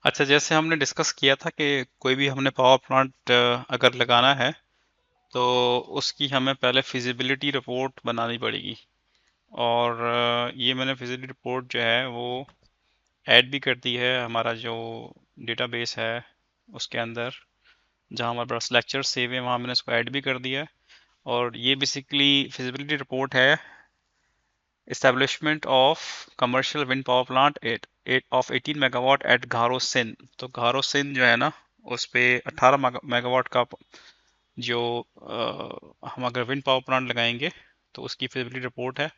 अच्छा, जैसे हमने डिस्कस किया था कि कोई भी हमने पावर प्लांट अगर लगाना है तो उसकी हमें पहले फिजिबिलिटी रिपोर्ट बनानी पड़ेगी। और ये मैंने फिजिबिलिटी रिपोर्ट जो है वो ऐड भी कर दी है हमारा जो डेटाबेस है उसके अंदर, जहाँ हमारे पास लेक्चर सेव है वहाँ मैंने इसको ऐड भी कर दिया है। और ये बेसिकली फिजिबिलिटी रिपोर्ट है Establishment of commercial wind power plant of 18 megawatt at Gharo Sindh. तो घारो सिंध जो है ना, उस पे 18 मेगावाट का जो हम अगर विंड पावर प्लांट लगाएंगे तो उसकी फिजिबिलिटी रिपोर्ट है।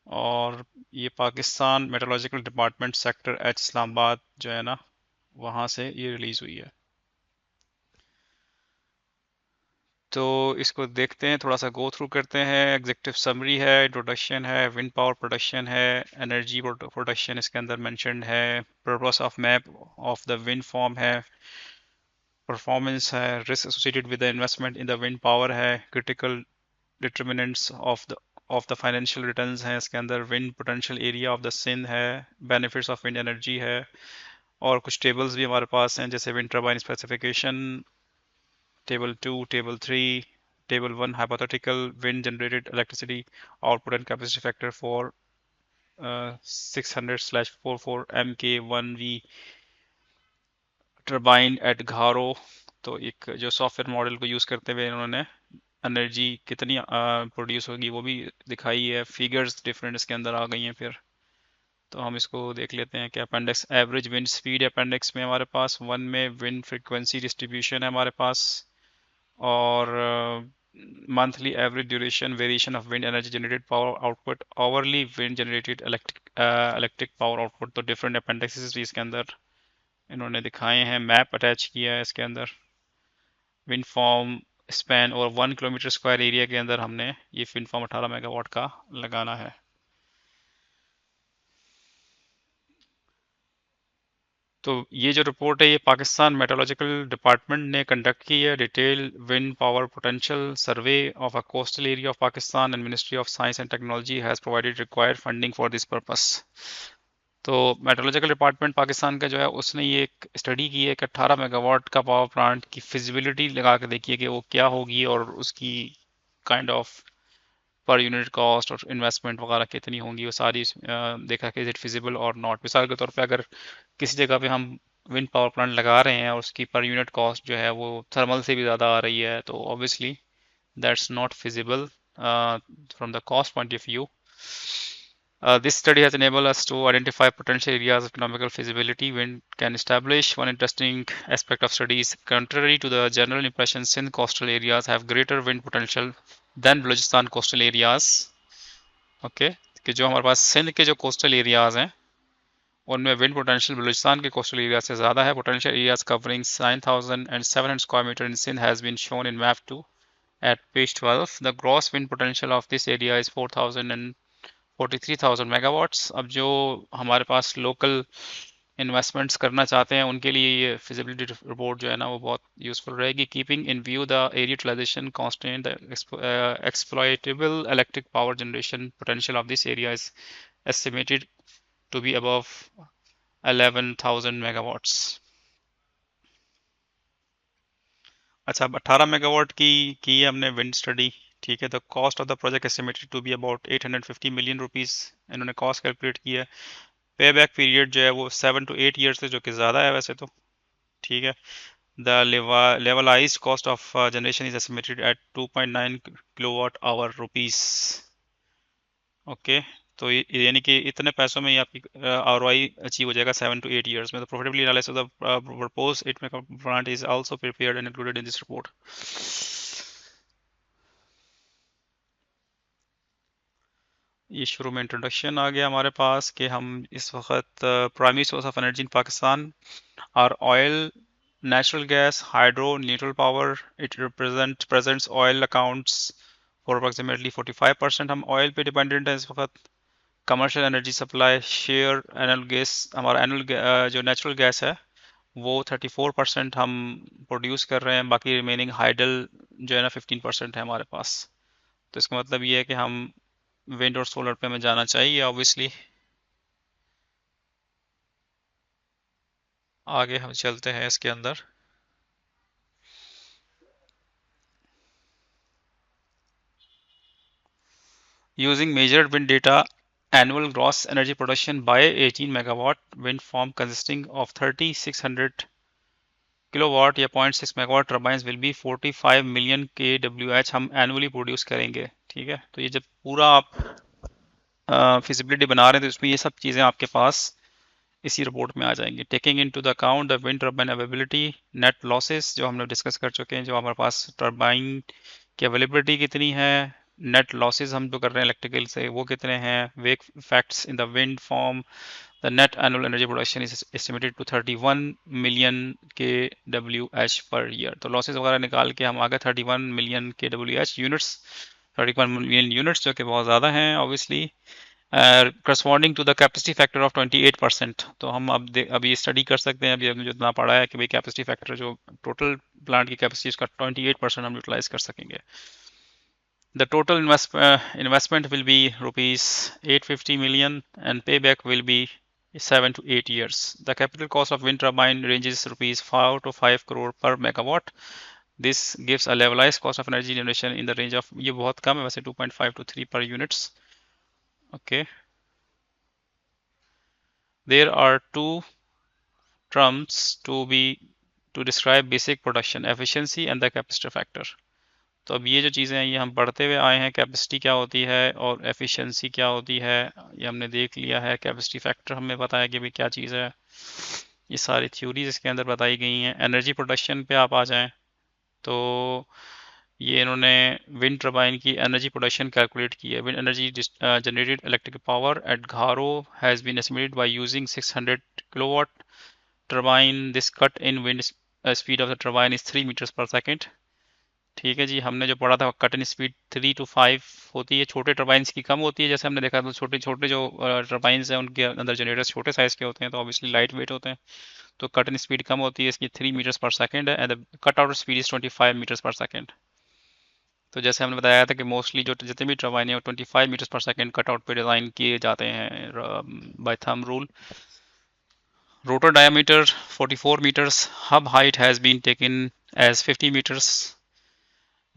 और ये Pakistan meteorological department sector H Islamabad जो है ना, वहाँ से ये रिलीज़ हुई है। तो इसको देखते हैं, थोड़ा सा गो थ्रू करते हैं। एग्जीक्यूटिव समरी है, इंट्रोडक्शन है, विंड पावर प्रोडक्शन है, एनर्जी प्रोडक्शन इसके अंदर मेंशन्ड है, purpose of map of the wind farm है, परफॉर्मेंस है, risk associated with the investment in the wind power है, critical determinants of the financial returns हैं इसके अंदर, wind potential area of the Sindh है, बेनिफिट्स ऑफ विंड एनर्जी है। और कुछ टेबल्स भी हमारे पास हैं, जैसे wind turbine specification, Table 2, Table 3, Table 1 hypothetical wind generated electricity output and capacity factor for 600/44 MK1V turbine at Gharo. तो एक जो सॉफ्टवेयर मॉडल को यूज़ करते हुए इन्होंने एनर्जी कितनी प्रोड्यूस होगी वो भी दिखाई है। फिगर्स डिफरेंट इसके अंदर आ गई हैं फिर। तो हम इसको देख लेते हैं कि appendix average wind speed appendix में हमारे पास, वन में विंड फ्रीक्वेंसी डिस्ट्रीब्यूशन है हमारे पास, और monthly average duration variation of wind energy generated power output, hourly wind generated electric power output। तो different appendices भी इसके अंदर इन्होंने दिखाए हैं, मैप अटैच किया है इसके अंदर। विंड फॉर्म स्पैन और 1 किलोमीटर स्क्वायर एरिया के अंदर हमने ये विंड फॉर्म 18 मेगावाट का लगाना है। तो ये जो रिपोर्ट है ये पाकिस्तान मेट्रोलॉजिकल डिपार्टमेंट ने कंडक्ट की है, detail wind power potential survey of a coastal area of Pakistan, and ministry of science and technology has provided required funding for this purpose. तो मेट्रोलॉजिकल डिपार्टमेंट पाकिस्तान का जो है उसने ये एक स्टडी की है कि 18 मेगावाट का पावर प्लांट की फिजिबिलिटी लगा के देखिए कि वो क्या होगी और उसकी kind of per unit cost और इन्वेस्टमेंट वगैरह कितनी होंगी, वो सारी देखा कि इज इट फिजिबल और नॉट। मिसाल के तौर पे अगर किसी जगह पे हम विंड पावर प्लांट लगा रहे हैं और उसकी पर यूनिट कॉस्ट जो है वो थर्मल से भी ज़्यादा आ रही है, तो obviously that's not feasible from the cost point of view. This study has enabled us to identify potential areas of economical feasibility. Wind can establish one interesting aspect of studies. Contrary to the general impression, Sindh coastal areas have greater wind potential than Balochistan coastal areas. Okay, कि जो हमारे पास सिंध के जो coastal areas हैं उनमें wind potential Balochistan के coastal area से ज़्यादा है। Potential areas covering 9,700 square metre in Sindh has been shown in map 2 at page 12. The gross wind potential of this area is 4,043,000 megawatts। अब जो हमारे पास लोकल इन्वेस्टमेंट्स करना चाहते हैं उनके लिए ये फिजिबिलिटी रिपोर्ट जो है ना वो बहुत यूजफुल रहेगी। Keeping in view the area utilization constant, exploitable electric power generation potential of this area is estimated to be above 11,000 megawatts. अच्छा, अब 18 मेगावाट की है हमने विंड स्टडी। ठीक है, the cost of the project estimated to be about 850 million rupees इन्होंने cost calculate की है। पे बैक पीरियड जो है वो 7 to 8 ईयर्स है, जो कि ज़्यादा है वैसे तो। ठीक है, the levelised cost of generation is estimated at 2.9 kilowatt hour rupees. Okay, तो यानी कि इतने पैसों में ही आपकी आरओआई अचीव हो जाएगा 7 to 8 ईयर्स में। तो profitability analysis of the propose 8 megawatt plant is also prepared and included in this report. ये शुरू में इंट्रोडक्शन आ गया हमारे पास कि हम इस वक्त primary source of energy in Pakistan are oil, natural gas, hydro, neutral power. It presents oil accounts for approximately 45%। हम ऑयल पे डिपेंडेंट हैं इस वक्त। Commercial energy supply share, annual gas, हमारा एनुअल जो नेचुरल गैस है वो 34% हम प्रोड्यूस कर रहे हैं। बाकी रिमेनिंग हाइडल जो है ना 15% है हमारे पास। तो इसका मतलब ये है कि हम विंड और सोलर पे हमें जाना चाहिए ऑब्वियसली। आगे हम चलते हैं इसके अंदर। Using measured wind data, annual gross energy production by 18 megawatt wind farm consisting of 3600 kilowatt या 0.6 megawatt turbines will be 45 million kWh हम एनुअली प्रोड्यूस करेंगे। ठीक है, तो ये जब पूरा आप फिजिबिलिटी बना रहे हैं तो इसमें ये सब चीज़ें आपके पास इसी रिपोर्ट में आ जाएंगी। Taking into the account the wind turbine availability, net losses जो हम लोग डिस्कस कर चुके हैं, जो हमारे पास टर्बाइन की अवेलेबिलिटी कितनी है, नेट लॉसेस हम जो कर रहे हैं इलेक्ट्रिकल से वो कितने हैं, wake effects in the wind farm, the net annual energy production is estimated to 31 million kWh per year. तो लॉसेस वगैरह निकाल के हम आ गए 31 million kWh units, 31 million units जो कि बहुत ज़्यादा हैं obviously, corresponding to the capacity factor of 28%। तो हम अब ये स्टडी कर सकते हैं, अभी हमने जितना पढ़ा है कि भाई कैपेसिटी फैक्टर जो टोटल प्लांट की कैपेसिटी उसका 28% हम यूटिलाइज कर सकेंगे। The total investment will be rupees 850 million and payback will be 7 to 8 years. The capital cost of wind turbine ranges rupees 4 to 5 crore per megawatt. This gives a levelized cost of energy generation in the range of, ये बहुत कम है वैसे, 2.5 to 3 per units. Okay. There are two terms to describe basic production efficiency and the capacitor factor. तो अब ये जो चीज़ें हैं ये हम पढ़ते हुए आए हैं, कैपेसिटी क्या होती है और एफिशिएंसी क्या होती है ये हमने देख लिया है। कैपेसिटी फैक्टर हमें पता है कि भाई क्या चीज़ है, ये सारी थ्योरीज इसके अंदर बताई गई हैं। एनर्जी प्रोडक्शन पे आप आ जाएं तो ये इन्होंने विंड टर्बाइन की एनर्जी प्रोडक्शन कैलकुलेट की है। Wind energy generated electric power at Gharo has been estimated by using 600 kilowatt turbine. This cut in wind speed of the turbine is 3 metres per second. ठीक है जी, हमने जो पढ़ा था कट इन स्पीड 3 to 5 होती है, छोटे टर्बाइंस की कम होती है। जैसे हमने देखा तो छोटे छोटे जो टर्बाइंस हैं उनके अंदर जनरेटर्स छोटे साइज़ के होते हैं तो ऑब्वियसली लाइट वेट होते हैं, तो कट इन स्पीड कम होती है, इसकी 3 मीटर्स पर सेकेंड है and cut out speed is 25 metres per second. तो जैसे हमने बताया था कि मोस्टली जो जितने भी टर्बाइन है वो 25 metres per second cut out पे डिज़ाइन किए जाते हैं by thumb rule. Rotor diameter 44 meters, hub height has been taken as 50 meters.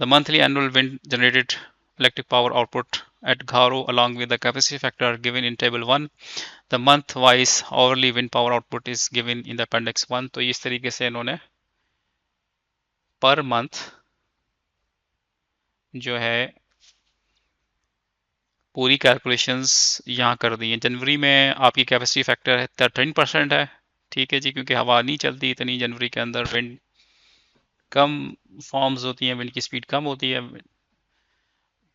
The monthly annual wind generated electric power output at Gharo along with the capacity factor given in table 1. The month wise hourly wind power output is given in the appendix 1. तो इस तरीके से इन्होंने per month जो है पूरी calculations यहाँ कर दी हैं। जनवरी में आपकी कैपेसिटी फैक्टर है 13% है, ठीक है जी, क्योंकि हवा नहीं चलती इतनी जनवरी के अंदर, विंड कम फॉर्म्स होती हैं, विंड की स्पीड कम होती है,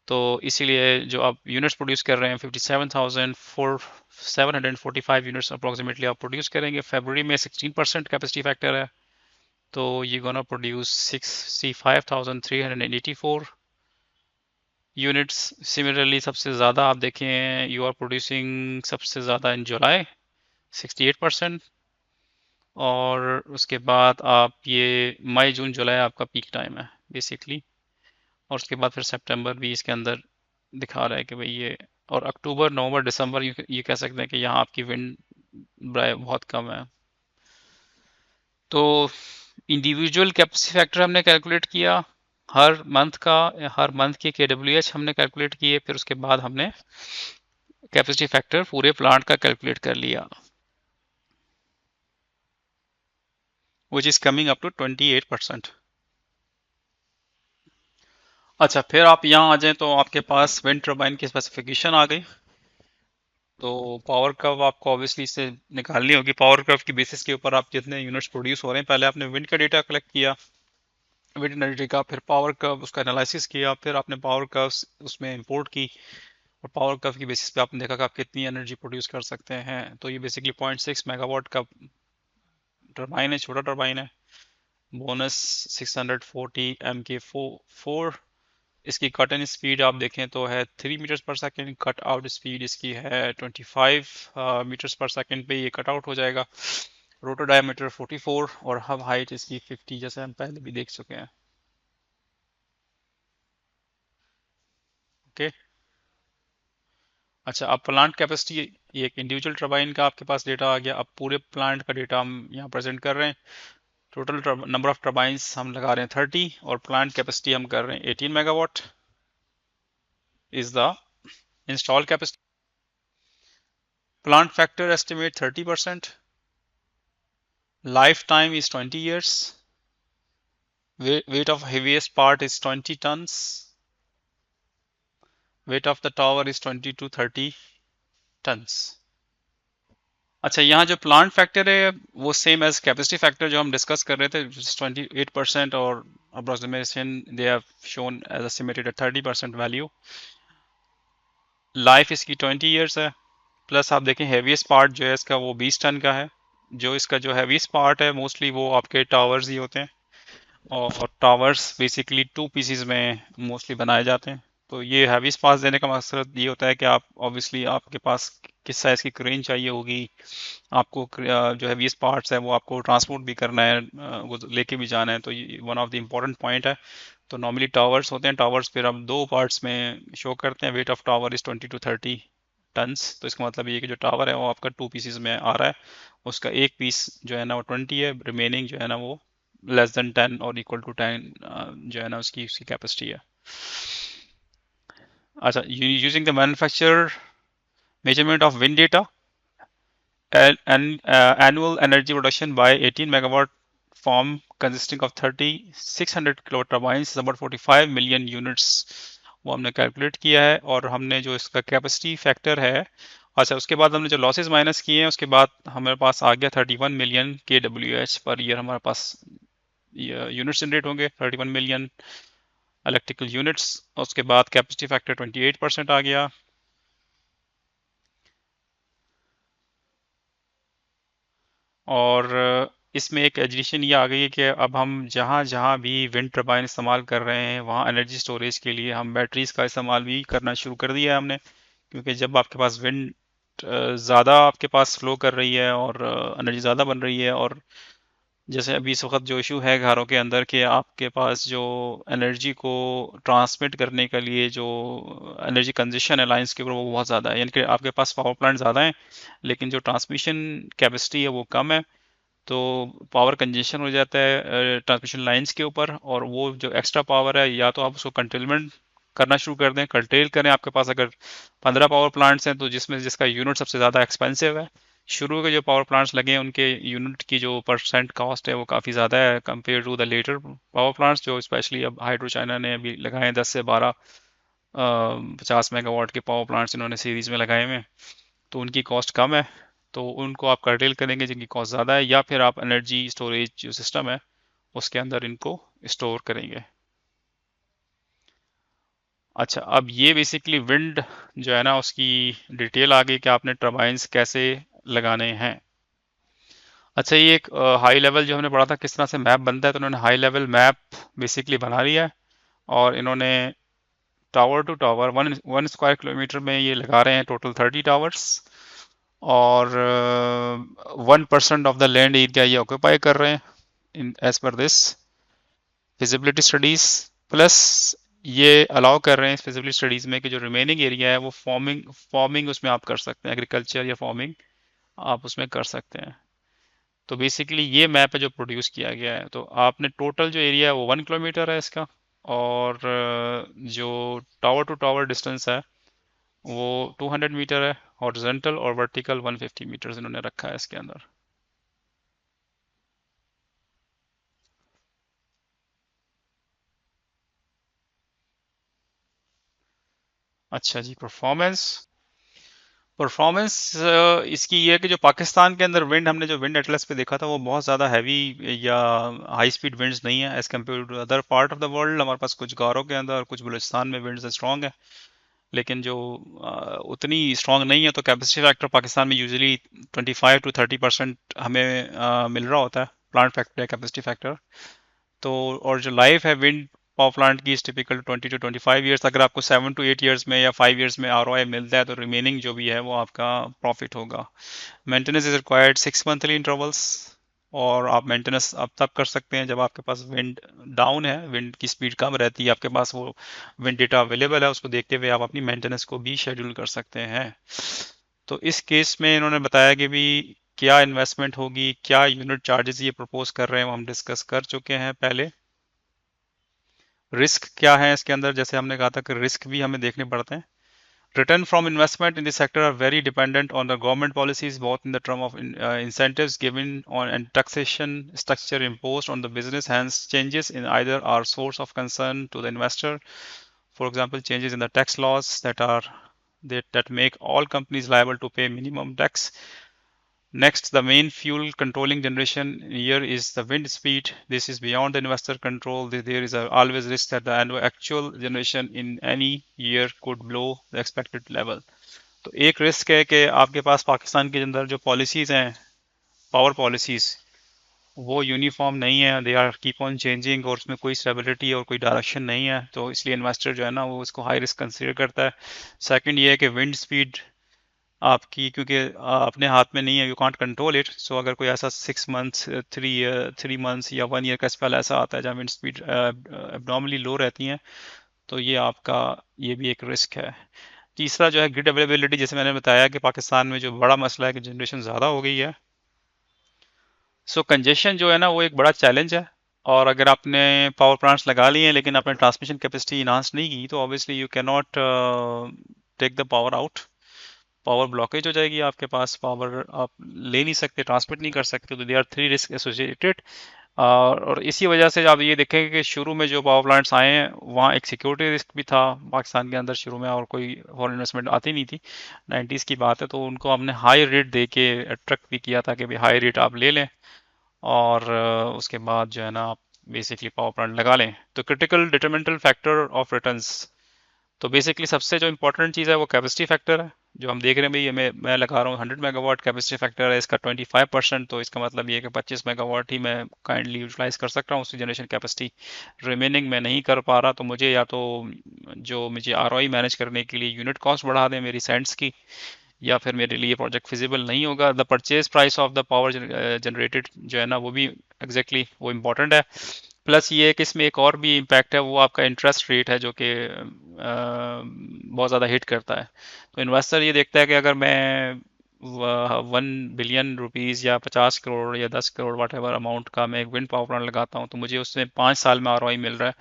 तो इसीलिए जो आप यूनिट्स प्रोड्यूस कर रहे हैं 57,745 यूनिट्स अप्रोक्सीमेटली आप प्रोड्यूस करेंगे। फरवरी में 16% कैपेसिटी फैक्टर है तो ये गोना प्रोड्यूस 65,384 यूनिट्स। सिमिलरली सबसे ज़्यादा आप देखें यू आर प्रोड्यूसिंग सबसे ज़्यादा इन जुलाई 68%, और उसके बाद आप ये मई जून जुलाई आपका पीक टाइम है बेसिकली, और उसके बाद फिर सितंबर भी इसके अंदर दिखा रहा है कि भाई ये, और अक्टूबर नवंबर दिसंबर ये कह सकते हैं कि यहाँ आपकी विंड बहुत कम है। तो इंडिविजुअल कैपेसिटी फैक्टर हमने कैलकुलेट किया हर मंथ का, हर मंथ के KWH हमने कैलकुलेट किए, फिर उसके बाद हमने कैपेसिटी फैक्टर पूरे प्लांट का कैलकुलेट कर लिया which is coming up to 28%। अच्छा, फिर आप यहाँ आ जाएं तो आपके पास विंड टर्बाइन की स्पेसिफिकेशन आ गई। तो पावर कर्व आपको ऑब्वियसली इससे निकालनी होगी। पावर कर्व की बेसिस के ऊपर आप जितने यूनिट्स प्रोड्यूस हो रहे हैं, पहले आपने विंड का डेटा कलेक्ट किया, विंड एनर्जी का, फिर पावर कर्व उसका एनालिसिस किया, फिर आपने पावर कर्व उसमें इंपोर्ट की, और पावर कर्व की बेसिस पे आपने देखा कि आप कितनी एनर्जी प्रोड्यूस कर सकते हैं। तो ये बेसिकली 0.6 मेगावाट का टर्बाइन है, छोटा टर्बाइन है। Bonus 640 MK4। इसकी कट इन स्पीड आप देखें तो है 3 metres per second, cut out speed इसकी है 25 मीटर्स पर सेकेंड पे ये कट आउट हो जाएगा। रोटर डायमीटर 44 और हब हाइट इसकी 50, जैसे हम पहले भी देख चुके हैं। ओके, अच्छा, अब प्लांट कैपेसिटी, ये एक इंडिविजुअल टरबाइन का आपके पास डेटा आ गया। अब पूरे प्लांट का डेटा हम यहाँ प्रेजेंट कर रहे हैं। टोटल नंबर ऑफ टरबाइंस हम लगा रहे हैं 30 और प्लांट कैपेसिटी हम कर रहे हैं 18 megawatt is the install capacity. Plant factor estimate 30%, life time is 20 years, weight of heaviest part is 20 tons, weight of the tower is 20 to 30 tons। अच्छा, यहाँ जो प्लांट फैक्टर है वो सेम एज कैपेसिटी फैक्टर जो हम discuss कर रहे थे 28% और approximation they have shown as estimated 30% value. Life इसकी 20 ईयर्स है। प्लस आप देखें हैवीएस्ट पार्ट जो है इसका वो 20 टन का है। जो इसका जो हैवीएस्ट पार्ट है मोस्टली वो आपके टावर्स ही होते हैं और टावर्स बेसिकली टू पीसीज में मोस्टली बनाए जाते हैं। तो ये हैवी स्पास देने का मकसद ये होता है कि आप ऑब्वियसली आपके पास किस साइज़ की क्रेन चाहिए होगी, आपको जो हैवी पार्ट्स है वो आपको ट्रांसपोर्ट भी करना है, वो लेके भी जाना है। तो ये one of the important point है। तो नॉर्मली टावर्स होते हैं, टावर्स फिर हम दो पार्ट्स में शो करते हैं। Weight of tower is 20 to 30 tons. तो इसका मतलब ये कि जो टावर है वो आपका टू पीसीज में आ रहा है, उसका एक पीस जो है ना वो 20 है, रिमेनिंग जो है ना वो लेस देन 10 और इक्वल टू 10 जो है ना उसकी उसकी कैपेसिटी है। अच्छा, using the manufacture measurement of wind data and annual energy production by 18 megawatt farm consisting of 3600 kilowatt turbines is about 45 million units, वो हमने कैलकुलेट किया है। और हमने जो इसका कैपेसिटी फैक्टर है, अच्छा उसके बाद हमने जो लॉसेस माइनस किए हैं उसके बाद हमारे पास आ गया 31 मिलियन KWH पर ईयर हमारे पास यूनिट्स जनरेट होंगे, 31 मिलियन इलेक्ट्रिकल यूनिट्स। उसके बाद कैपेसिटी फैक्टर 28% आ गया। और इसमें एक एडिशन ये आ गई है कि अब हम जहाँ जहाँ भी विंड टर्बाइन इस्तेमाल कर रहे हैं वहाँ एनर्जी स्टोरेज के लिए हम बैटरीज का इस्तेमाल भी करना शुरू कर दिया है हमने। क्योंकि जब आपके पास विंड ज़्यादा आपके पास फ्लो कर रही है और एनर्जी ज़्यादा बन रही है, और जैसे अभी इस वक्त जो इशू है घरों के अंदर के आपके पास जो एनर्जी को ट्रांसमिट करने के लिए जो एनर्जी कंजशन है लाइंस के ऊपर वो बहुत ज़्यादा है। यानी कि आपके पास पावर प्लांट ज़्यादा है लेकिन जो ट्रांसमिशन कैपेसिटी है वो कम है। तो पावर कंजेशन हो जाता है ट्रांसमिशन लाइंस के ऊपर, और वो जो एक्स्ट्रा पावर है या तो आप उसको कंटेनमेंट करना शुरू कर दें, कंटेल करें। आपके पास अगर 15 पावर प्लांट्स हैं तो जिसमें जिसका यूनिट सबसे ज़्यादा एक्सपेंसिव है, शुरू के जो पावर प्लांट्स लगे हैं उनके यूनिट की जो परसेंट कॉस्ट है वो काफ़ी ज़्यादा है compare to the latter power plants जो स्पेशली अब हाइड्रो चाइना ने अभी लगाए हैं 10 से 12 50 मेगावाट के पावर प्लांट्स इन्होंने सीरीज में लगाए हुए हैं। तो उनकी कॉस्ट कम है, तो उनको आप कर्टेल करेंगे जिनकी कॉस्ट ज़्यादा है, या फिर आप एनर्जी स्टोरेज जो सिस्टम है उसके अंदर इनको स्टोर करेंगे। अच्छा, अब ये बेसिकली विंड जो है ना उसकी डिटेल आ गई कि आपने टर्बाइंस कैसे लगाने हैं। अच्छा, ये एक हाई लेवल जो हमने पढ़ा था किस तरह से मैप बनता है, तो उन्होंने हाई लेवल मैप बेसिकली बना लिया है। और इन्होंने tower to tower 1 square kilometre में ये लगा रहे हैं टोटल 30 टावर्स, और 1% ऑफ द लैंड एरिया ये ऑक्यूपाई कर रहे हैं in as per this feasibility studies. Plus ये अलाउ कर रहे हैं इस फिजिबिलिटी स्टडीज में कि जो रिमेनिंग एरिया है वो फार्मिंग उसमें आप कर सकते हैं, एग्रीकल्चर या फार्मिंग आप उसमें कर सकते हैं। तो बेसिकली ये मैप है जो प्रोड्यूस किया गया है। तो आपने टोटल जो एरिया है वो 1 किलोमीटर है इसका, और जो टावर टू टावर डिस्टेंस है वो 200 मीटर है, हॉरिजॉन्टल और वर्टिकल 150 मीटर इन्होंने रखा है इसके अंदर। अच्छा जी, परफॉर्मेंस। परफॉर्मेंस इसकी ये है कि जो पाकिस्तान के अंदर विंड, हमने जो विंड एटलस पे देखा था वो बहुत ज़्यादा हैवी या हाई स्पीड विंड्स नहीं है as compare to other part of the world. हमारे पास कुछ गारों के अंदर और कुछ बलूचिस्तान में विंड्स स्ट्रॉन्ग है, लेकिन जो उतनी स्ट्रॉन्ग नहीं है। तो कैपेसिटी फैक्टर पाकिस्तान में यूजुअली 25 to 30% हमें मिल रहा होता है, प्लांट फैक्टर या कैपेसिटी फैक्टर। तो और जो लाइफ है विंड पावर प्लांट की इस टिपिकल 20 to 25 ईयर्स। अगर आपको 7 to 8 ईयर्स में या 5 ईयर्स में ROI मिलता है तो रिमेनिंग जो भी है वो आपका प्रॉफिट होगा। Maintenance is required 6 monthly intervals, और आप मेंटेनेंस आप तब कर सकते हैं जब आपके पास विंड डाउन है, विंड की स्पीड कम रहती है, आपके पास वो विंड डेटा अवेलेबल है, उसको देखते हुए आप अपनी मेंटेनेंस को भी शेड्यूल कर सकते हैं। तो इस केस में इन्होंने बताया कि भी क्या इन्वेस्टमेंट होगी, क्या यूनिट चार्जेस ये प्रपोज कर रहे हैं, वो हम डिस्कस कर चुके हैं पहले। रिस्क क्या है इसके अंदर, जैसे हमने कहा था कि रिस्क भी हमें देखने पड़ते हैं। Return from investment in this sector are very dependent on the government policies, both in the term of incentives given on and taxation structure imposed on the business. Hence, changes in either are source of concern to the investor. For example, changes in the tax laws that make all companies liable to pay minimum tax. Next, the main fuel controlling generation here is the wind speed. This is beyond the investor control. There is always risk that the actual generation in any year could blow the expected level. तो एक risk है कि आपके पास पाकिस्तान के अंदर जो policies हैं, power policies, वो यूनिफॉर्म नहीं है, they are keep on changing, और उसमें कोई स्टेबिलिटी और कोई डायरेक्शन नहीं है, तो इसलिए इन्वेस्टर जो है ना वो इसको हाई रिस्क कंसीडर करता है। सेकंड ये है कि विंड स्पीड आपकी, क्योंकि अपने हाथ में नहीं है, यू कांट कंट्रोल इट। सो अगर कोई ऐसा 6 मंथ्स 3 मंथ्स या 1 ईयर का स्पेल ऐसा आता है जहाँ विंड स्पीड एबनॉर्मली लो रहती हैं, तो ये आपका ये भी एक रिस्क है। तीसरा जो है ग्रिड अवेलेबिलिटी, जैसे मैंने बताया कि पाकिस्तान में जो बड़ा मसला है कि जनरेशन ज़्यादा हो गई है। सो कंजेशन जो है ना वो एक बड़ा चैलेंज है, और अगर आपने पावर प्लांट्स लगा लिए हैं लेकिन आपने ट्रांसमिशन कैपेसिटी इनहांस नहीं की, तो obviously you can not take the power out. Power blockage हो जाएगी, आपके पास पावर आप ले नहीं सकते, ट्रांसमिट नहीं कर सकते। तो दे आर 3 रिस्क एसोसिएटेड। और इसी वजह से आप ये देखेंगे कि शुरू में जो पावर प्लांट्स आए हैं वहाँ एक सिक्योरिटी रिस्क भी था पाकिस्तान के अंदर शुरू में, और कोई फॉरेन इन्वेस्टमेंट आती नहीं थी, 90s की बात है। तो उनको हमने हाई रेट दे के अट्रैक्ट भी किया था कि भाई हाई रेट आप ले लें, और उसके बाद जो है ना आप बेसिकली पावर प्लांट लगा लें। तो क्रिटिकल डिटरमिनेंटल फैक्टर ऑफ रिटर्न्स, तो बेसिकली सबसे जो इंपॉर्टेंट चीज़ है वो कैपेसिटी फैक्टर है। जो हम देख रहे हैं भाई, ये मैं लगा रहा हूँ 100 मेगावाट कैपेसिटी फैक्टर है इसका 25%, तो इसका मतलब ये है कि 25 मेगावाट ही मैं काइंडली यूटिलाइज कर सकता हूँ उसकी जनरेशन कैपेसिटी। रिमेनिंग मैं नहीं कर पा रहा, तो मुझे या तो जो मुझे आरओआई मैनेज करने के लिए यूनिट कॉस्ट बढ़ा दें मेरी सेंट्स की, या फिर मेरे लिए प्रोजेक्ट फिजिबल नहीं होगा। The purchase price of the power generated जो है ना वो भी एग्जैक्टली वो इम्पोर्टेंट है। प्लस ये है कि इसमें एक और भी इम्पैक्ट है, वो आपका इंटरेस्ट रेट है, जो कि बहुत ज़्यादा हिट करता है। तो इन्वेस्टर ये देखता है कि अगर मैं 1 बिलियन रुपीज़ या 50 करोड़ या 10 करोड़ वाट एवर अमाउंट का मैं एक विंड पावर प्लांट लगाता हूँ, तो मुझे उसमें 5 साल में आरओआई मिल रहा है।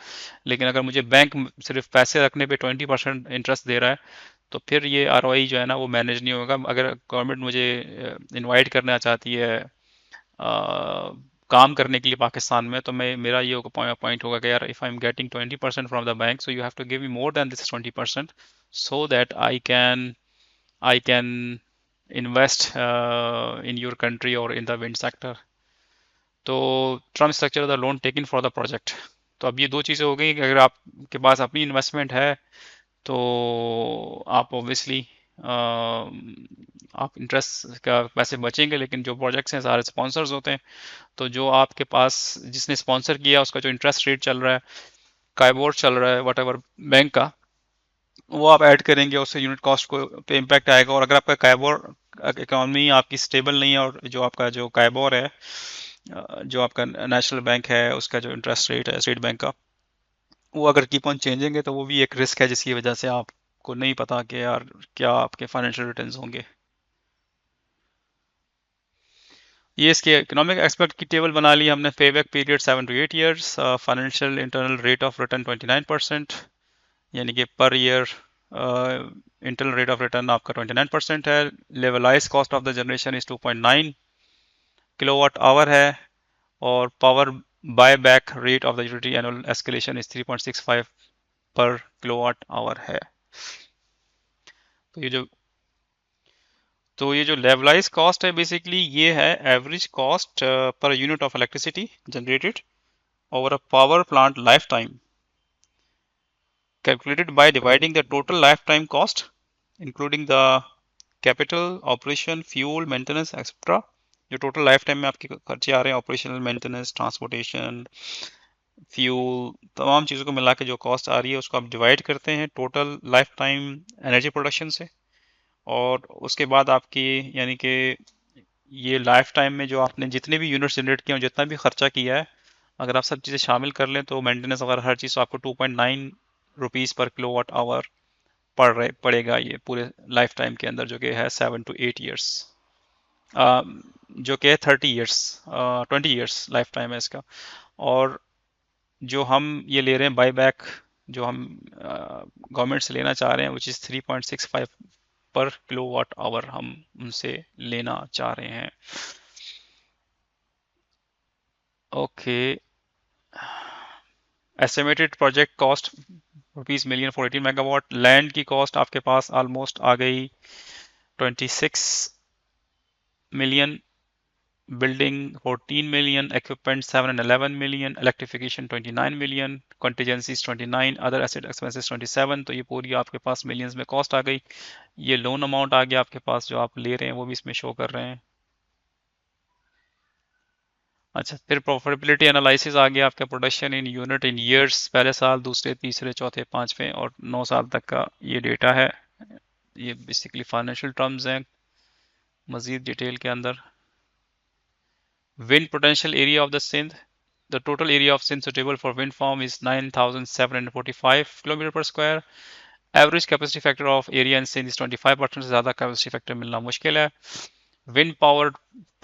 लेकिन अगर मुझे बैंक सिर्फ पैसे रखने पे 20% इंटरेस्ट दे रहा है, तो फिर ये आरओआई जो है ना वो मैनेज नहीं होगा। अगर गवर्नमेंट मुझे इनवाइट करना चाहती है काम करने के लिए पाकिस्तान में, तो मैं मेरा ये पॉइंट होगा कि यार if I am getting 20% from the bank, so you have to give me more than this 20%, so that I can invest in your country और इन द विंड सेक्टर। तो term structure of the loan taken for the project. तो अब ये दो चीज़ें हो गई कि अगर आपके पास अपनी इन्वेस्टमेंट है तो आप ऑब्वियसली आप इंटरेस्ट का पैसे बचेंगे, लेकिन जो प्रोजेक्ट्स हैं सारे स्पॉन्सर्स होते हैं, तो जो आपके पास जिसने स्पॉन्सर किया उसका जो इंटरेस्ट रेट चल रहा है, काइबोर चल रहा है वट एवर बैंक का, वो आप ऐड करेंगे, उससे यूनिट कॉस्ट को पे इम्पैक्ट आएगा। और अगर आपका काइबोर इकोनॉमी आपकी स्टेबल नहीं है, और जो आपका जो काइबोर है जो आपका नेशनल बैंक है उसका जो इंटरेस्ट रेट है स्टेट बैंक का, वो अगर कीप ऑन चेंजेंगे, तो वो भी एक रिस्क है जिसकी वजह से आपको नहीं पता कि यार क्या आपके फाइनेंशियल रिटर्न्स होंगे। ये इसके इकोनॉमिक एक्सपेक्ट की टेबल बना ली हमने। Payback period 7 to 8 years, financial internal rate of return 29%, यानी कि per year internal rate of return आपका 29% है। Levelise cost of the generation is 2.9 kilowatt hour है, और power buy back rate of the utility annual escalation is 3.65 per kilowatt hour है। तो ये जो लेवलाइज कॉस्ट है बेसिकली ये है average cost per unit of electricity generated over a power plant lifetime, calculated by dividing the total lifetime cost including the capital, operation, fuel, maintenance, etc. जो total life time में आपके खर्चे आ रहे हैं, operational, maintenance, transportation, fuel, तमाम चीज़ों को मिला के जो कॉस्ट आ रही है उसको आप डिवाइड करते हैं total life time energy production से, और उसके बाद आपकी यानी कि ये लाइफ टाइम में जो आपने जितने भी यूनिट्स जनरेट किए हैं, जितना भी खर्चा किया है, अगर आप सब चीज़ें शामिल कर लें तो मेंटेनेंस वगैरह हर चीज़, तो आपको 2.9 रुपीज़ पर किलोवाट आवर पड़ेगा ये पूरे लाइफ टाइम के अंदर, जो कि है 7 to 8 ईयर्स, जो कि है 30 ईयर्स, 20 ईयर्स लाइफ टाइम है इसका। और जो हम ये ले रहे हैं बाई बैक, जो हम गवर्नमेंट से लेना चाह रहे हैं, which is 3.65 per kilowatt hour हम उनसे लेना चाह रहे हैं। Okay, estimated project cost ₹1 million for 18 megawatt. Land की कॉस्ट आपके पास ऑलमोस्ट आ गई 26 million, building 14 million, equipment 7 and 11 million, electrification 29 million, contingencies 29, other asset expenses 27। तो ये पूरी आपके पास मिलियंस में कॉस्ट आ गई। ये लोन अमाउंट आ गया आपके पास, जो आप ले रहे हैं वो भी इसमें शो कर रहे हैं। अच्छा, फिर प्रॉफिटेबिलिटी एनालिसिस आ गया आपका, production in unit in years, पहले साल, दूसरे, तीसरे, चौथे, पांचवें और 9 साल तक का ये डेटा है। ये बेसिकली फाइनेंशियल टर्म्स हैं। मजीद डिटेल के अंदर, wind potential area of the Sindh. The total area of Sindh suitable for wind farm is 9,745 km per square. Average capacity factor of area in Sindh is 25%, से ज़्यादा capacity factor मिलना मुश्किल है। Wind power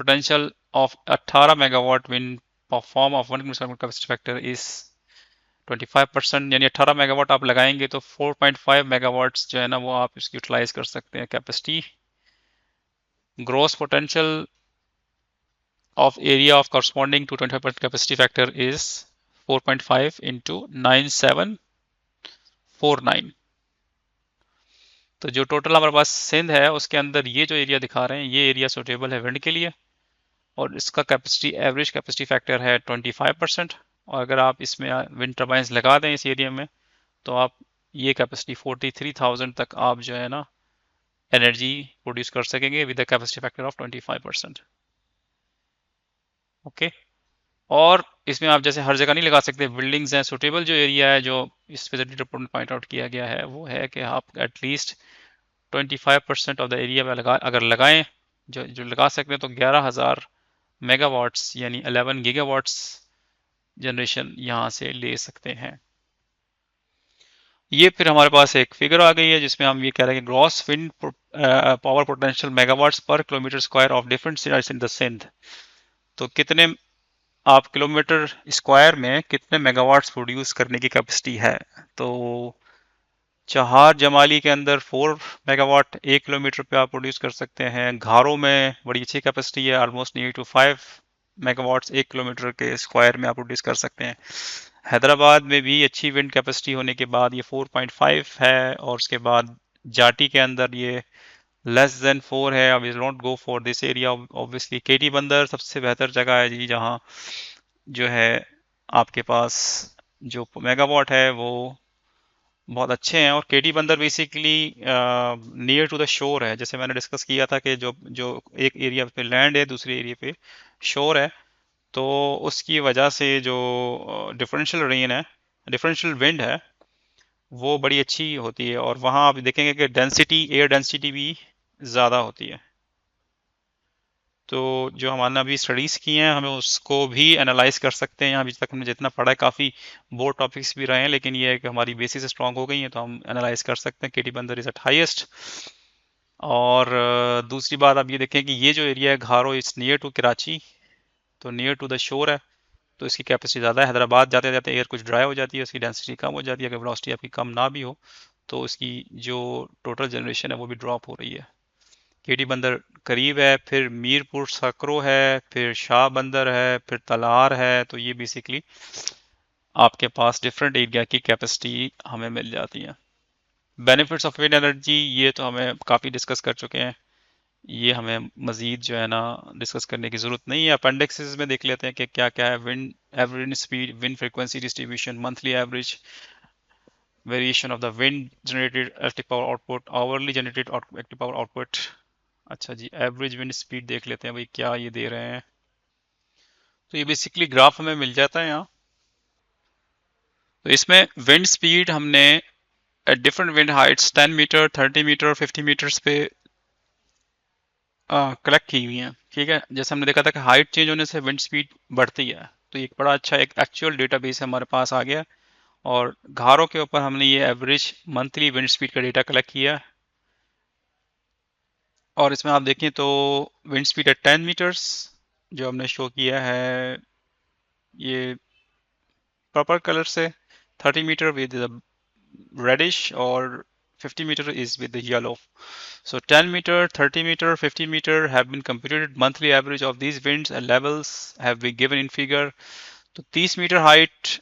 potential of 18 megawatt wind farm of 1 km capacity factor is 25%, यानी 18 megawatt आप लगाएंगे तो 4.5 megawatts जो है ना वो आप इसकी यूटिलाइज कर सकते हैं capacity. Gross potential of area of corresponding to 25% capacity factor is 4.5 into 9749। तो जो टोटल हमारे पास सिंध है उसके अंदर ये जो एरिया दिखा रहे हैं, ये एरिया सुटेबल है विंड के लिए, और इसका कैपेसिटी, एवरेज कैपेसिटी फैक्टर है 25%। और अगर आप इसमें विंड टर्बाइंस लगा दें इस एरिया में, तो आप ये कैपेसिटी 43,000 तक आप जो है ना एनर्जी प्रोड्यूस कर सकेंगे with the capacity factor of 25%। Okay, और इसमें आप जैसे हर जगह नहीं लगा सकते, बिल्डिंग्स हैं, सुटेबल जो एरिया है जो इस फैसिलिटी रिपोर्ट में पॉइंट आउट किया गया है वो है कि आप एटलीस्ट 25% ऑफ द एरिया में अगर लगाएं, जो लगा सकते हैं, तो 11,000 मेगावाट्स यानी 11 गीगावाट्स जनरेशन यहाँ से ले सकते हैं। ये फिर हमारे पास एक फिगर आ गई है जिसमें हम ये कह रहे हैं कि gross wind power potential megawatts per kilometre square of different cities in the Sindh. तो कितने आप किलोमीटर स्क्वायर में कितने मेगावाट्स प्रोड्यूस करने की कैपेसिटी है। तो चहार जमाली के अंदर 4 मेगावाट 1 किलोमीटर पे आप प्रोड्यूस कर सकते हैं। घारो में बड़ी अच्छी कैपेसिटी है, almost near to 5 megawatts 1 kilometre के स्क्वायर में आप प्रोड्यूस कर सकते हैं। हैदराबाद में भी अच्छी विंड कैपेसिटी होने के बाद ये 4.5 है, और उसके बाद जाटी के अंदर ये लेस देन 4 है। अब don't go for this area obviously. Keti Bandar सबसे बेहतर जगह है जी, जहाँ जो है आपके पास जो मेगावाट है वो बहुत अच्छे हैं। और केटी बंदर basically near to the shore है, जैसे मैंने डिस्कस किया था कि जो जो एक एरिया पे लैंड है, दूसरे एरिया पे शोर है, तो उसकी वजह से जो डिफरेंशियल रेन है, डिफरेंशियल विंड है, वो बड़ी अच्छी होती है। और वहाँ आप देखेंगे कि डेंसिटी, एयर डेंसिटी भी ज़्यादा होती है। तो जो हमारे अभी स्टडीज़ की हैं, हमें उसको भी एनालाइज कर सकते हैं। अभी तक हमने जितना पढ़ा है, काफ़ी बोर्ड टॉपिक्स भी रहे हैं, लेकिन ये है कि हमारी बेसिस स्ट्रांग हो गई है, तो हम एनालाइज कर सकते हैं। केटी बंदर इज़ एट हाईएस्ट। और दूसरी बात आप ये देखें कि ये जो एरिया है घारो, इट्स नियर टू कराची, तो नियर टू द शोर है, तो इसकी कैपेसिटी ज़्यादा है। हैदराबाद जाते जाते एयर कुछ ड्राई हो जाती है, उसकी डेंसिटी कम हो जाती है। अगर वेलोसिटी आपकी कम ना भी हो, तो उसकी जो टोटल जनरेशन है वो भी ड्रॉप हो रही है। केडी बंदर करीब है, फिर मीरपुर सकरो है, फिर शाह बंदर है, फिर तलार है। तो ये बेसिकली आपके पास डिफरेंट एरिया की कैपेसिटी हमें मिल जाती है। बेनिफिट्स ऑफ विंड एनर्जी ये तो हमें काफ़ी डिस्कस कर चुके हैं, ये हमें मज़ीद जो है ना डिस्कस करने की ज़रूरत नहीं है। अपेंडिक्सेस में देख लेते हैं कि क्या क्या है। Wind average speed, wind frequency distribution, monthly average variation of the wind generated electric power output, hourly generated electric power output. अच्छा जी, एवरेज विंड स्पीड देख लेते हैं भाई क्या ये दे रहे हैं। तो ये बेसिकली ग्राफ हमें मिल जाता है यहाँ। तो इसमें विंड स्पीड हमने at different wind heights 10 metre, 30 metre, 50 metres पे कलेक्ट की हुई हैं। ठीक है, जैसे हमने देखा था कि हाइट चेंज होने से विंड स्पीड बढ़ती है, तो एक बड़ा अच्छा एक एक्चुअल डेटाबेस हमारे पास आ गया। और घारों के ऊपर हमने ये एवरेज मंथली विंड स्पीड का डेटा कलेक्ट किया। और इसमें आप देखें तो विंड स्पीड एट 10 मीटर्स जो हमने शो किया है ये पर्पल कलर से, 30 metre with reddish, or 50 meter is with the yellow. So 10 meter, 30 meter, 50 meter have been computed. Monthly average of these winds and levels have been given in figure. So 30 meter height,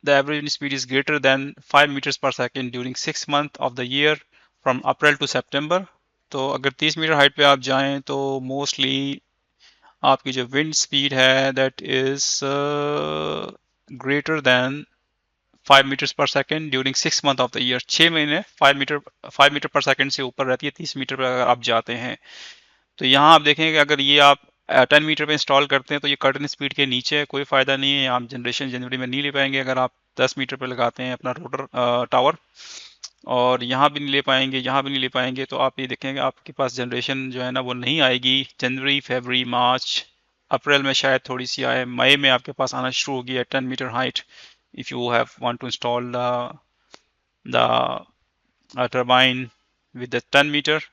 the average wind speed is greater than 5 meters per second during 6 months of the year from April to September. तो अगर 30 metre height पे आप जाएं तो mostly आपकी जो wind speed है that is greater than 5 metres per second during 6 month of the year. 6 महीने 5 मीटर पर सेकेंड से ऊपर रहती है 30 मीटर पर अगर आप जाते हैं। तो यहाँ आप देखेंगे अगर ये आप 10 मीटर पे इंस्टॉल करते हैं तो ये कर्टन स्पीड के नीचे है, कोई फ़ायदा नहीं है, आप जनरेशन जनवरी में नहीं ले पाएंगे। अगर आप 10 मीटर पे लगाते हैं अपना रोटर टावर, और यहाँ भी नहीं ले पाएंगे, यहाँ भी नहीं ले पाएंगे, तो आप ये देखेंगे आपके पास जनरेशन जो है ना वो नहीं आएगी। जनवरी, फरवरी, मार्च, अप्रैल में शायद थोड़ी सी आए, मई में आपके पास आना शुरू होगी at 10 metre height if you have want to install the turbine with the 10 metre.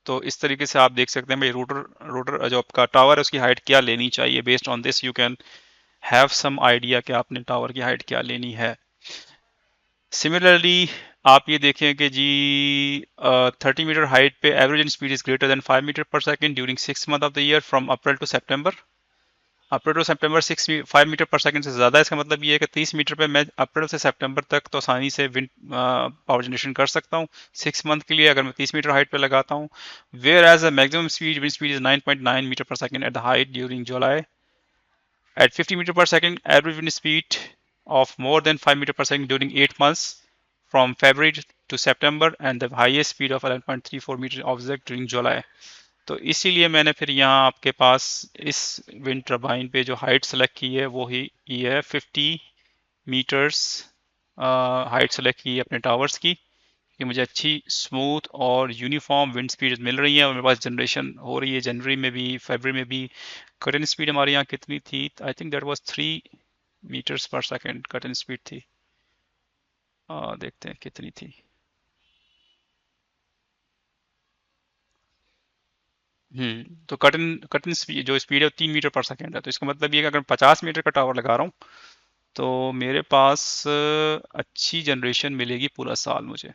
तो इस तरीके से आप देख सकते हैं भाई रोटर रोटर जो आपका टावर है उसकी हाइट क्या लेनी चाहिए। Based on this you can have some idea कि आपने टावर की हाइट क्या लेनी है। सिमिलरली आप ये देखें कि जी 30 मीटर हाइट पे average speed is greater than 5 metre per second during 6 month of the year from April to September. April to सितंबर 5 मीटर पर सेकंड से ज़्यादा है। इसका मतलब ये है कि 30 मीटर पे मैं अप्रैल से सितंबर तक तो आसानी से विंड पावर जनरेशन कर सकता हूँ 6 मंथ के लिए, अगर मैं 30 मीटर हाइट पे लगाता हूँ। Where as a maximum speed wind speed is 9.9 metre per second at the height during July. At 50 metre per second average wind speed of more than 5 meter per second during 8 months from February to September and the highest speed of 11.34 meter observed during July। तो इसीलिए मैंने फिर यहाँ आपके पास इस wind turbine पे जो height select की है वो ही ये है 50 मीटर्स हाइट सेलेक्ट की है अपने टावर्स की, कि मुझे अच्छी स्मूथ और यूनिफॉर्म विंड स्पीड मिल रही है और मेरे पास जनरेशन हो रही है जनवरी में भी, फरवरी में भी। करंट स्पीड हमारे यहाँ कितनी थी? I think that was 3 metres per second current speed थी। देखते हैं कितनी थी। तो कटन कटन स्पीड जो स्पीड है वो 3 मीटर पर सेकेंड है। तो इसका मतलब ये कि अगर 50 मीटर का टावर लगा रहा हूँ तो मेरे पास अच्छी जनरेशन मिलेगी पूरा साल मुझे।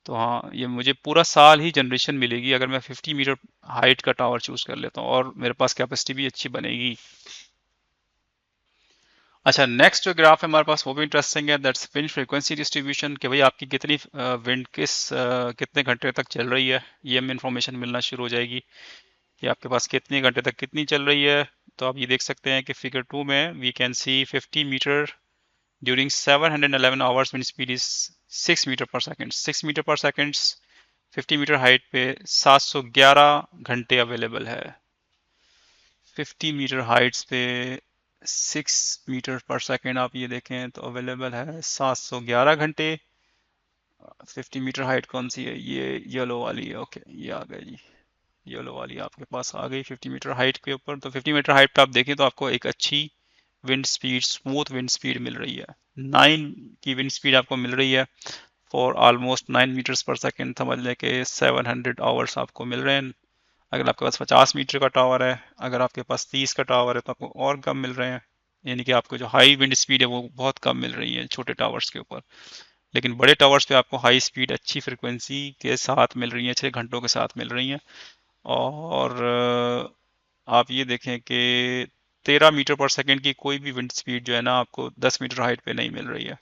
तो हाँ, ये मुझे पूरा साल ही जनरेशन मिलेगी अगर मैं 50 मीटर हाइट का टावर चूज कर लेता हूँ, और मेरे पास कैपेसिटी भी अच्छी बनेगी। अच्छा, नेक्स्ट जो ग्राफ है हमारे पास वो भी इंटरेस्टिंग है, दैट्स विंड फ्रीक्वेंसी डिस्ट्रीब्यूशन, कि भाई आपकी कितनी विंड कितने घंटे तक चल रही है, ये हमें इन्फॉर्मेशन मिलना शुरू हो जाएगी कि आपके पास कितने घंटे तक कितनी चल रही है। तो आप ये देख सकते हैं कि फिगर 2 में we can see 50 metre during 711 hours wind speed is 6 metre per second. 6 metre per second 50 metre height पे 711 घंटे अवेलेबल है। 50 मीटर हाइट्स पे 6 मीटर पर सेकेंड आप ये देखें तो अवेलेबल है 711 घंटे। 50 मीटर हाइट कौन सी है? ये येलो वाली है। ओके, ये आ गई जी, येलो वाली आपके पास आ गई 50 मीटर हाइट के ऊपर। तो 50 मीटर हाइट पे आप देखें तो आपको एक अच्छी wind speed, smooth wind speed मिल रही है। 9 की विंड स्पीड आपको मिल रही है for almost 9 metres per second. समझ लें कि 700 आवर्स आपको मिल रहे हैं। अगर आपके पास 50 मीटर का टावर है, अगर आपके पास 30 का टावर है तो आपको और कम मिल रहे हैं, यानी कि आपको जो हाई विंड स्पीड है वो बहुत कम मिल रही है छोटे टावर्स के ऊपर। लेकिन बड़े टावर्स पे आपको हाई स्पीड अच्छी फ्रिक्वेंसी के साथ मिल रही है, 6 घंटों के साथ मिल रही हैं। और आप ये देखें कि 13 मीटर पर सेकेंड की कोई भी विंड स्पीड जो है ना आपको 10 मीटर हाइट पे नहीं मिल रही है,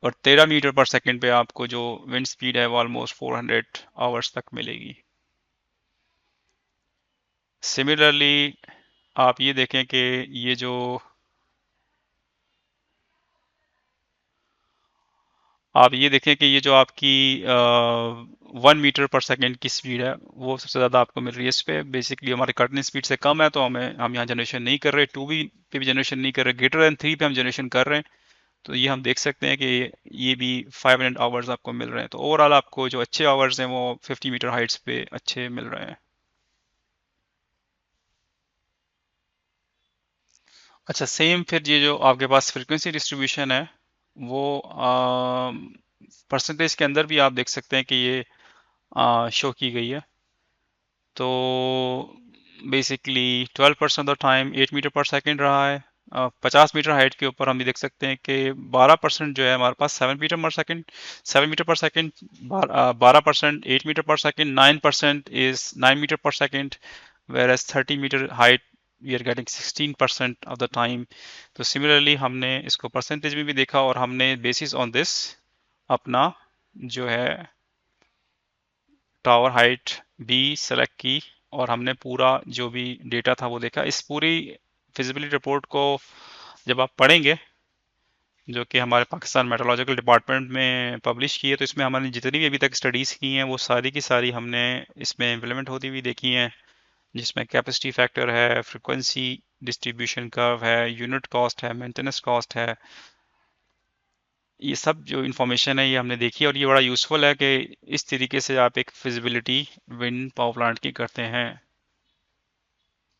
और 13 मीटर पर सेकेंड पे आपको जो विंड स्पीड है वो ऑलमोस्ट 400 आवर्स तक मिलेगी। सिमिलरली आप ये देखें कि ये जो आप ये देखें कि ये जो आपकी 1 मीटर पर सेकेंड की स्पीड है वो सबसे ज़्यादा आपको मिल रही है। इस पे बेसिकली हमारे कटनी स्पीड से कम है तो हम यहाँ जनरेशन नहीं कर रहे। 2 भी पे भी जनरेशन नहीं कर रहे, ग्रेटर देन 3 पे हम जनरेशन कर रहे हैं। तो ये हम देख सकते हैं कि ये भी 500 आवर्स आपको मिल रहे हैं। तो ओवरऑल आपको जो अच्छे आवर्स हैं वो 50 मीटर हाइट्स पे अच्छे मिल रहे हैं। अच्छा, सेम फिर ये जो आपके पास फ्रीक्वेंसी डिस्ट्रीब्यूशन है वो परसेंटेज के अंदर भी आप देख सकते हैं कि ये शो की गई है। तो basically 12% of the time 8 metre per second रहा है। 50 मीटर हाइट के ऊपर हम भी देख सकते हैं कि 12% जो है हमारे पास 7 metre per second 12% 8 metre per second 9% is 9 metre per second, whereas 30 metre height we are getting 16% of the time. तो सिमिलरली हमने इसको परसेंटेज में भी देखा और हमने बेसिस ऑन दिस अपना जो है टावर हाइट भी सेलेक्ट की और हमने पूरा जो भी डेटा था वो देखा। इस पूरी फिजिबिलिटी रिपोर्ट को जब आप पढ़ेंगे जो कि हमारे पाकिस्तान मेट्रोलॉजिकल डिपार्टमेंट में पब्लिश की है, तो इसमें हमारे जितनी भी अभी तक स्टडीज़ की हैं वो सारी की सारी हमने इसमें इम्प्लीमेंट होती हुई देखी हैं, जिसमें कैपेसिटी फैक्टर है, फ्रिक्वेंसी डिस्ट्रीब्यूशन कर्व है, यूनिट कॉस्ट है, मेंटेनेंस कॉस्ट है। ये सब जो इन्फॉर्मेशन है ये हमने देखी और ये बड़ा यूज़फुल है कि इस तरीके से आप एक फिजिबिलिटी विंड पावर प्लांट की करते हैं।